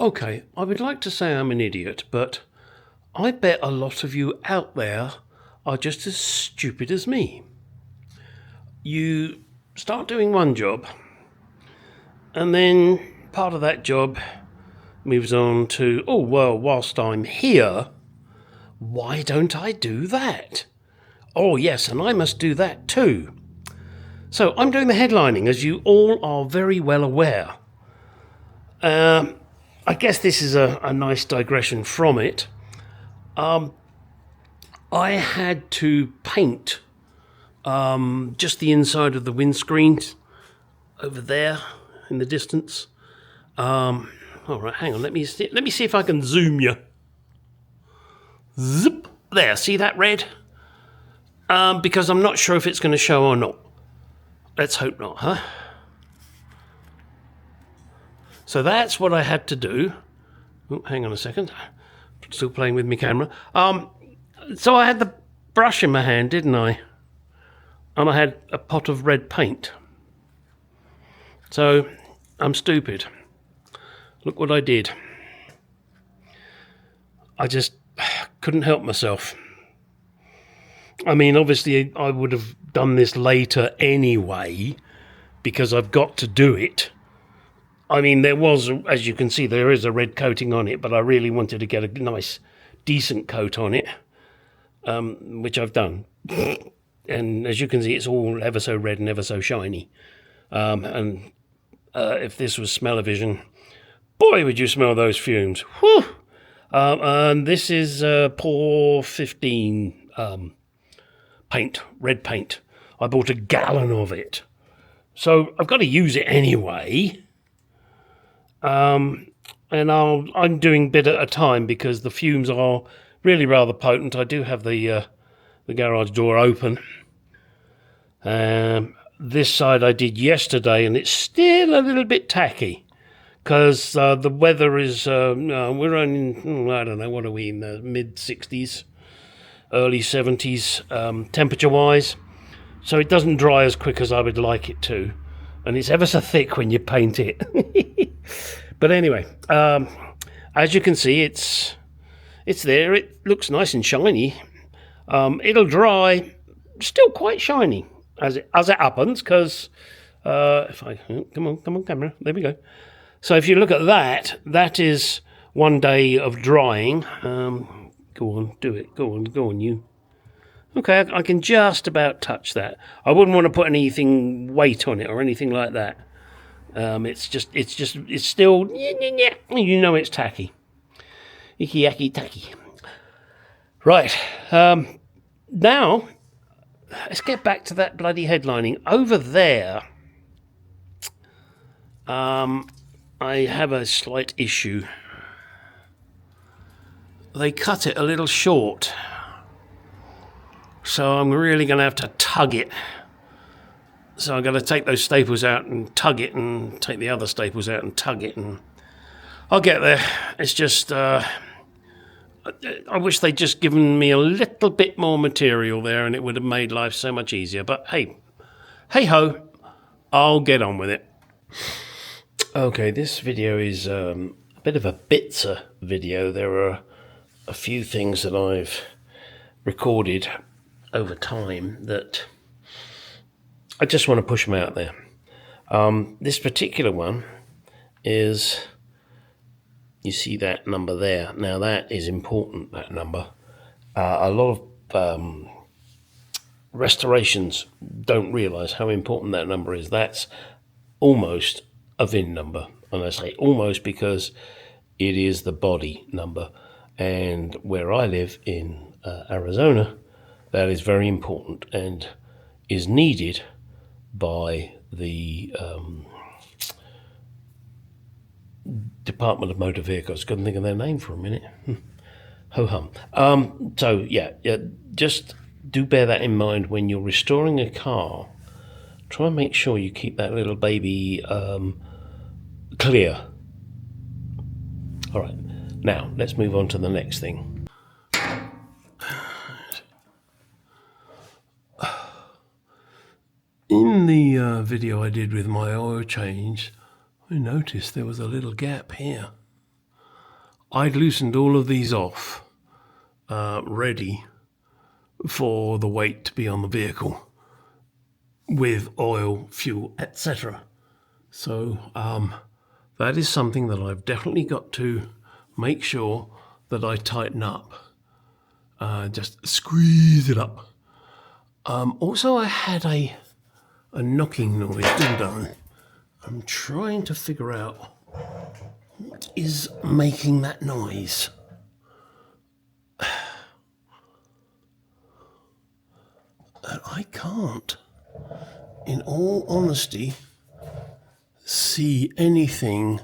Okay, I would like to say I'm an idiot, but I bet a lot of you out there are just as stupid as me. You start doing one job, and then part of that job moves on to, oh, well, whilst I'm here, why don't I do that? Oh, yes, and I must do that too. So I'm doing the headlining, as you all are very well aware. I guess this is a nice digression from it. I had to paint just the inside of the windscreen over there in the distance. All right, hang on. Let me see if I can zoom you. Zip. There, see that red? Because I'm not sure if it's going to show or not. Let's hope not, huh? So that's what I had to do. Oh, hang on a second. Still playing with my camera. So I had the brush in my hand, didn't I? And I had a pot of red paint. So I'm stupid. Look what I did. I just couldn't help myself. I mean, obviously I would have done this later anyway, because I've got to do it. I mean, there was, as you can see, there is a red coating on it, but I really wanted to get a nice, decent coat on it, which I've done. And as you can see, it's all ever so red and ever so shiny. And if this was smell-o-vision, boy, would you smell those fumes. Whew! And this is Pour 15 paint, red paint. I bought a gallon of it. So I've got to use it anyway. And I'm doing a bit at a time because the fumes are really rather potent. I do have the garage door open. This side I did yesterday, and it's still a little bit tacky because the weather is, we're only, I don't know, what are we, in the mid-60s, early 70s, temperature-wise. So it doesn't dry as quick as I would like it to. And it's ever so thick when you paint it. But anyway, as you can see, it's there. It looks nice and shiny. It'll dry still quite shiny as it happens, because if I come on camera, there we go. So if you look at that, that is 1 day of drying. Go on, do it. Go on, you. Okay, I can just about touch that. I wouldn't want to put anything weight on it or anything like that. It's still, you know, it's tacky. Icky, yacky, tacky. Right, now, let's get back to that bloody headlining. Over there, I have a slight issue. They cut it a little short. So I'm really going to have to tug it. So I'm going to take those staples out and tug it, and take the other staples out and tug it, and I'll get there. It's just, I wish they'd just given me a little bit more material there, and it would have made life so much easier. But hey ho, I'll get on with it. Okay, this video is a bit of a bitzer video. There are a few things that I've recorded over time that I just want to push them out there. This particular one is, you see that number there. Now that is important, that number. A lot of restorations don't realise how important that number is. That's almost a VIN number. And I say almost because it is the body number. And where I live in Arizona, that is very important and is needed by the Department of Motor Vehicles. Couldn't think of their name for a minute. Ho-hum. So, yeah, just do bear that in mind when you're restoring a car. Try and make sure you keep that little baby clear. All right, now let's move on to the next thing. In the video I did with my oil change, I noticed there was a little gap here. I'd loosened all of these off, ready for the weight to be on the vehicle with oil, fuel, etc. So that is something that I've definitely got to make sure that I tighten up. Just squeeze it up. Also, I had a knocking noise, didn't I? I'm trying to figure out what is making that noise. And I can't, in all honesty, see anything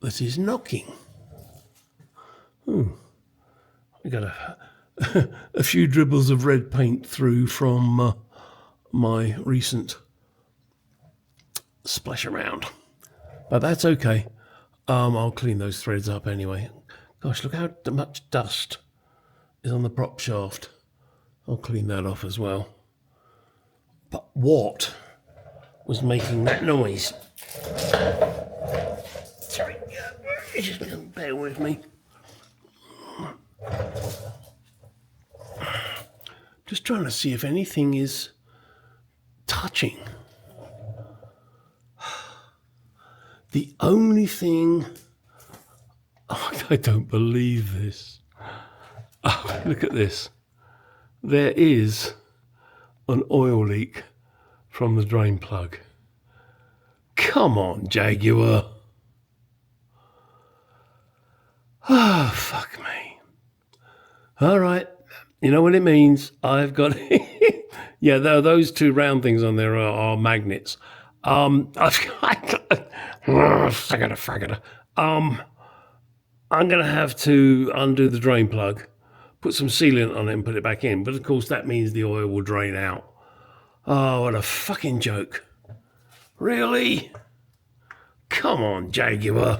that is knocking. I got a few dribbles of red paint through from my recent splash around, but that's okay. I'll clean those threads up anyway. Gosh, look how much dust is on the prop shaft. I'll clean that off as well. But what was making that noise? Sorry, just bear with me. Just trying to see if anything is touching. The only thing... Oh, I don't believe this. Oh, look at this. There is an oil leak from the drain plug. Come on, Jaguar. Oh, fuck me. All right. You know what it means? I've got... Yeah, those two round things on there are magnets. I'm going to have to undo the drain plug, put some sealant on it and put it back in. But of course, that means the oil will drain out. Oh, what a fucking joke. Really? Come on, Jaguar.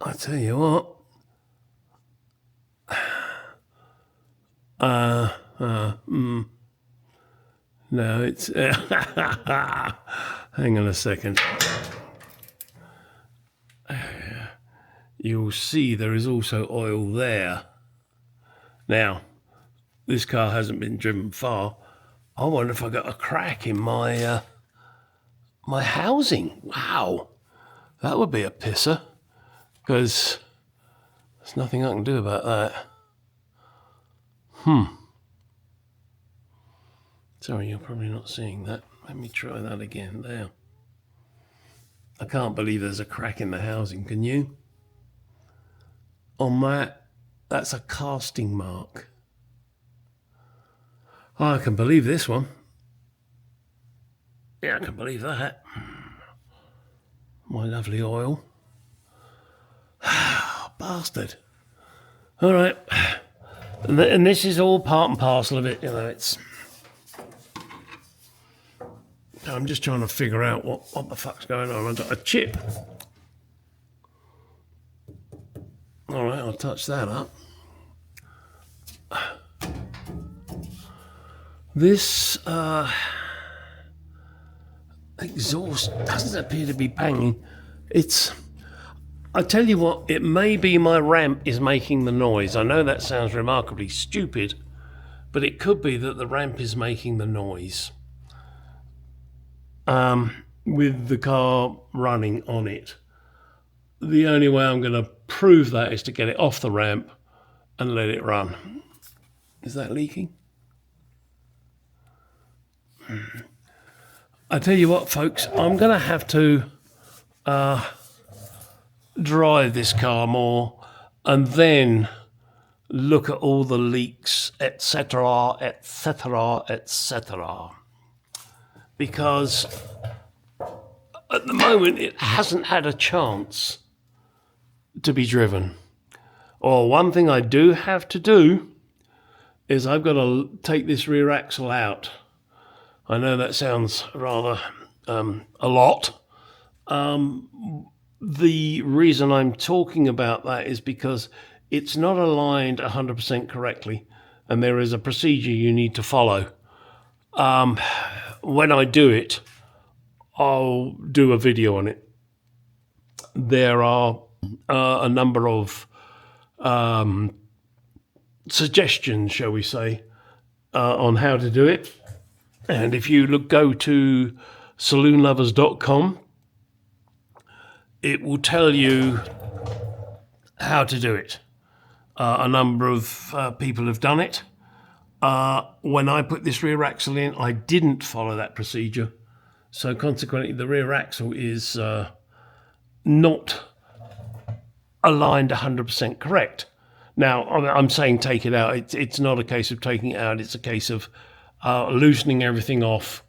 I tell you what. No, it's... Hang on a second. You'll see there is also oil there. Now, this car hasn't been driven far. I wonder if I got a crack in my my housing. Wow, that would be a pisser, because there's nothing I can do about that. Sorry, you're probably not seeing that. Let me try that again. There. I can't believe there's a crack in the housing, can you? On that, that's a casting mark. Oh, I can believe this one. Yeah, I can believe that. My lovely oil. Bastard. All right. And this is all part and parcel of it, you know, it's... I'm just trying to figure out what the fuck's going on. I've got a chip. All right, I'll touch that up. This exhaust doesn't appear to be banging. I tell you what, it may be my ramp is making the noise. I know that sounds remarkably stupid, but it could be that the ramp is making the noise. With the car running on it. The only way I'm going to prove that is to get it off the ramp and let it run. Is that leaking? I tell you what, folks, I'm going to have to drive this car more and then look at all the leaks, etc., etc., etc. Because at the moment it hasn't had a chance to be driven. Or one thing I do have to do is I've got to take this rear axle out. I know that sounds rather a lot. The reason I'm talking about that is because it's not aligned 100% correctly, and there is a procedure you need to follow. When I do it, I'll do a video on it. There are a number of suggestions, shall we say, on how to do it. And if you go to saloonlovers.com, it will tell you how to do it. A number of people have done it. When I put this rear axle in, I didn't follow that procedure. So consequently, the rear axle is not aligned 100% correct. Now, I'm saying take it out. It's not a case of taking it out. It's a case of loosening everything off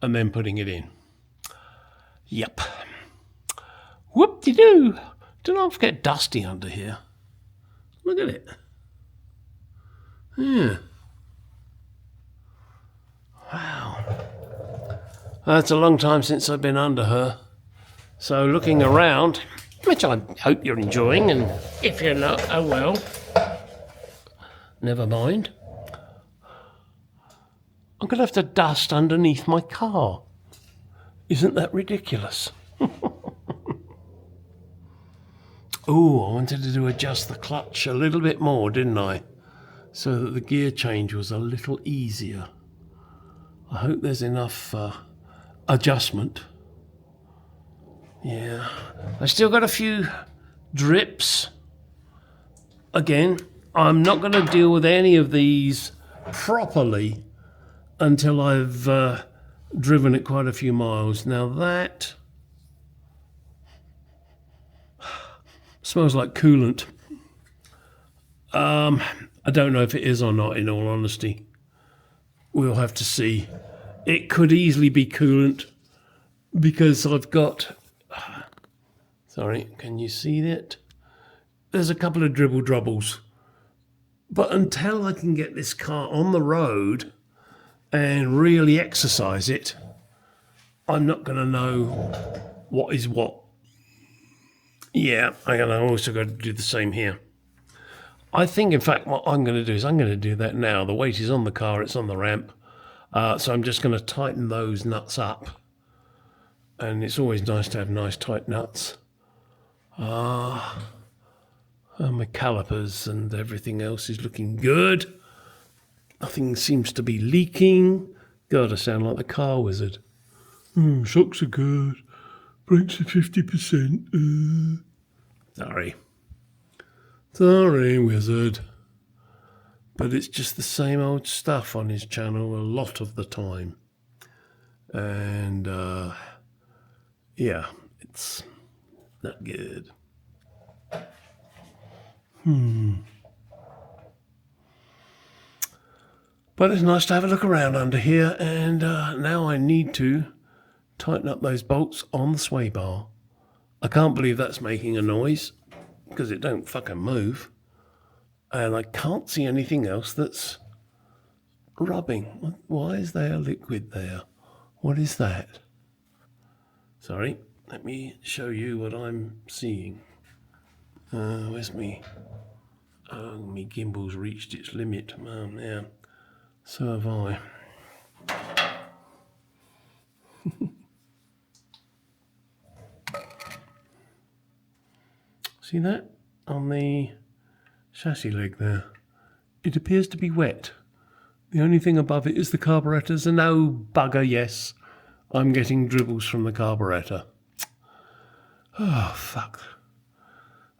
and then putting it in. Yep. Whoop-de-doo. Don't get dusty under here. Look at it. Yeah. Wow. That's a long time since I've been under her. So looking around, which I hope you're enjoying, and if you're not, oh well. Never mind. I'm going to have to dust underneath my car. Isn't that ridiculous? Oh, I wanted to adjust the clutch a little bit more, didn't I? So that the gear change was a little easier. I hope there's enough adjustment. Yeah. I still got a few drips. Again, I'm not going to deal with any of these properly until I've driven it quite a few miles. Now that smells like coolant. I don't know if it is or not, in all honesty. We'll have to see. It could easily be coolant because I've got... Sorry, can you see that? There's a couple of dribble drobbles. But until I can get this car on the road and really exercise it, I'm not going to know what is what. Yeah, I'm also going to do the same here. I think, in fact, what I'm going to do is I'm going to do that now. The weight is on the car, it's on the ramp. So I'm just going to tighten those nuts up. And it's always nice to have nice tight nuts. And my calipers and everything else is looking good. Nothing seems to be leaking. God, I sound like the car wizard. Shocks are good. Brakes are 50%. Sorry, wizard. But it's just the same old stuff on his channel a lot of the time. And, yeah, it's not good. But it's nice to have a look around under here, and now I need to tighten up those bolts on the sway bar. I can't believe that's making a noise, because it don't fucking move. And I can't see anything else that's rubbing. Why is there liquid there? What is that? Sorry, let me show you what I'm seeing. Where's me? Oh, my gimbal's reached its limit. Yeah, so have I. See that? On the chassis leg there. It appears to be wet. The only thing above it is the carburetors, and oh, bugger, yes, I'm getting dribbles from the carburetor. Oh, fuck.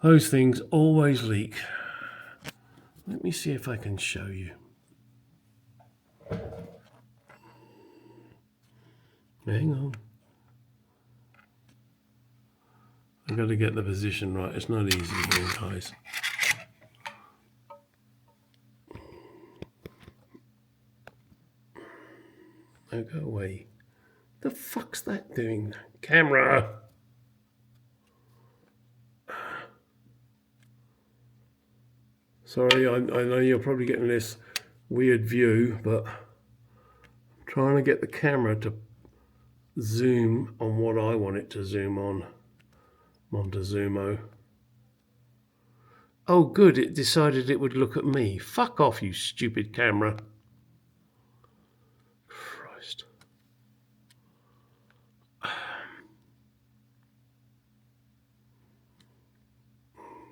Those things always leak. Let me see if I can show you. Hang on. I've got to get the position right. It's not easy here, guys. Oh, go away. The fuck's that doing? Camera! Sorry, I know you're probably getting this weird view, but I'm trying to get the camera to zoom on what I want it to zoom on. Montezumo. Oh, good, it decided it would look at me. Fuck off, you stupid camera. Christ.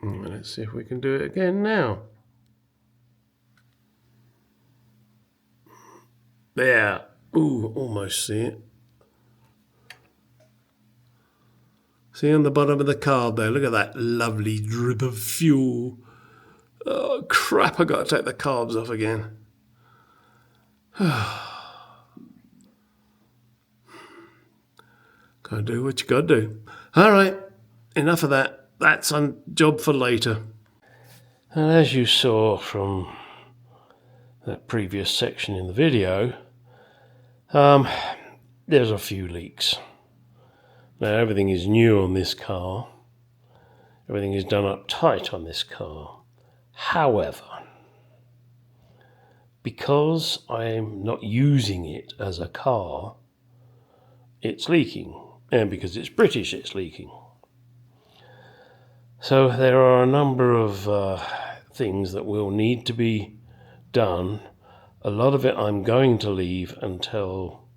Let's see if we can do it again now. There. Ooh, almost see it. See on the bottom of the carb there, look at that lovely drip of fuel. Oh crap, I got to take the carbs off again. Gotta do what you gotta do. Alright, enough of that. That's a job for later. And as you saw from that previous section in the video, there's a few leaks. Now everything is new on this car. Everything is done up tight on this car. However, because I'm not using it as a car, it's leaking. And because it's British, it's leaking. So there are a number of things that will need to be done. A lot of it I'm going to leave until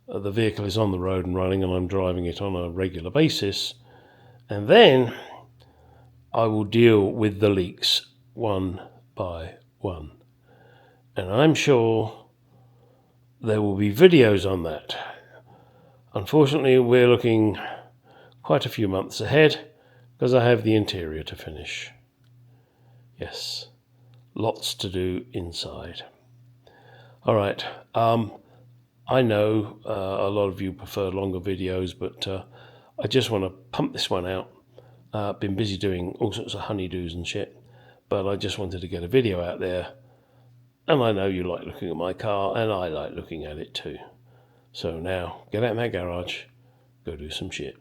the vehicle is on the road and running and I'm driving it on a regular basis. And then I will deal with the leaks one by one. And I'm sure there will be videos on that. Unfortunately, we're looking quite a few months ahead because I have the interior to finish. Yes, lots to do inside. All right, I know a lot of you prefer longer videos, but I just want to pump this one out. Been busy doing all sorts of honeydews and shit, but I just wanted to get a video out there. And I know you like looking at my car, and I like looking at it too. So now, get out of my garage, go do some shit.